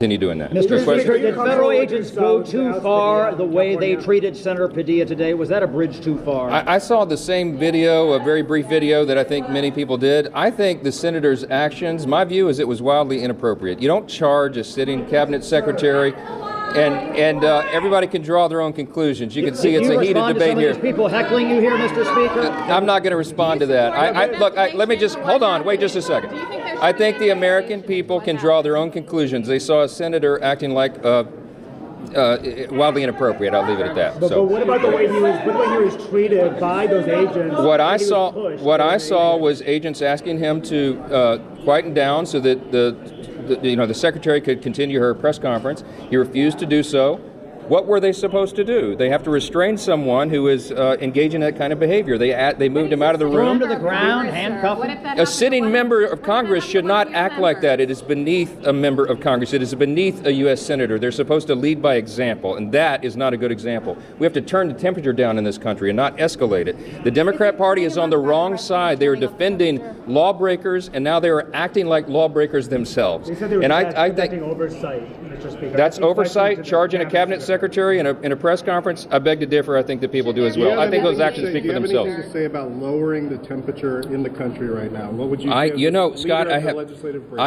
Continue doing that. Mr. Question? Speaker, did federal agents go too far the way they treated Senator Padilla today? Was that a bridge too far? I saw the same video, a very brief video that I think many people did. I think the senator's actions, my view is it was wildly inappropriate. You don't charge a sitting cabinet secretary, and everybody can draw their own conclusions. You can see it's a heated debate here. People heckling you here, Mr. Speaker? I'm not going to respond to that. Look, let me just, hold on, wait just a second. I think the American people can draw their own conclusions. They saw a senator acting like wildly inappropriate. I'll leave it at that. But what about the way he was treated by those agents? What I saw was agents asking him to quieten down so that the secretary could continue her press conference. He refused to do so. What were they supposed to do? They have to restrain someone who is engaging in that kind of behavior. They moved him out of the room. Throw him to the ground, handcuff him. A sitting member of Congress should not act like that. It is beneath a member of Congress. It is beneath a U.S. senator. They're supposed to lead by example, and that is not a good example. We have to turn the temperature down in this country and not escalate it. The Democrat Party is on the wrong side. They are defending lawbreakers, and now they are acting like lawbreakers themselves. They said they were conducting oversight, Mr. Speaker. That's oversight, charging a cabinet secretary in a press conference. I beg to differ. I think that people do as well. I think those actions speak for themselves. Do you have anything to say about lowering the temperature in the country right now? What would you say? Scott, I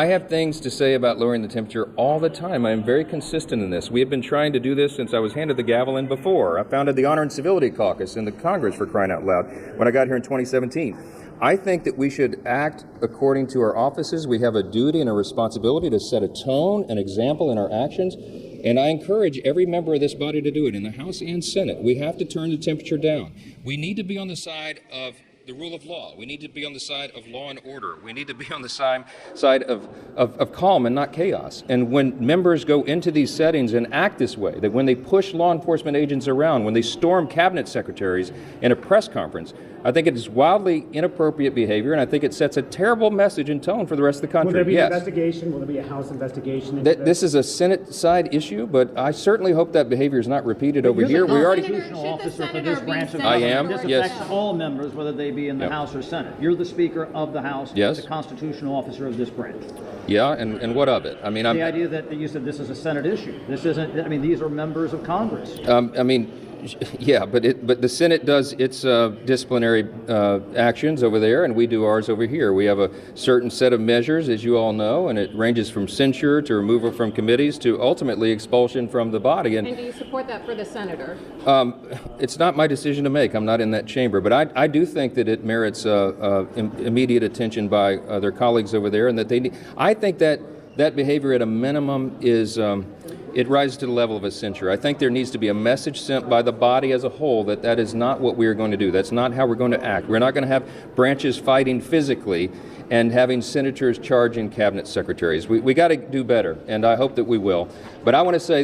have things to say about lowering the temperature all the time. I am very consistent in this. We have been trying to do this since I was handed the gavel in before. I founded the Honor and Civility Caucus in the Congress, for crying out loud, when I got here in 2017. I think that we should act according to our offices. We have a duty and a responsibility to set a tone, an example in our actions, and I encourage every member of this body to do it in the House and Senate. We have to turn the temperature down. We need to be on the side of the rule of law. We need to be on the side of law and order. We need to be on the side of calm and not chaos. And when members go into these settings and act this way, that when they push law enforcement agents around, when they storm cabinet secretaries in a press conference, I think it is wildly inappropriate behavior, and I think it sets a terrible message and tone for the rest of the country. Will there be an investigation? Will there be a House investigation? This is a Senate side issue, but I certainly hope that behavior is not repeated over here. We already. Constitutional officer for this branch of I am. This Yes. affects all members, whether they be in the House or Senate. You're the Speaker of the House. Yes. The constitutional officer of this branch. Yeah, and what of it? I mean, the idea that you said this is a Senate issue. This isn't. I mean, these are members of Congress. Yeah, but the Senate does its disciplinary actions over there, and we do ours over here. We have a certain set of measures, as you all know, and it ranges from censure to removal from committees to ultimately expulsion from the body. And do you support that for the senator? It's not my decision to make. I'm not in that chamber, but I do think that it merits immediate attention by their colleagues over there, and that they need. I think that behavior at a minimum is. It rises to the level of a censure. I think there needs to be a message sent by the body as a whole that is not what we are going to do. That's not how we're going to act. We're not going to have branches fighting physically and having senators charging cabinet secretaries. We got to do better, and I hope that we will. But I want to say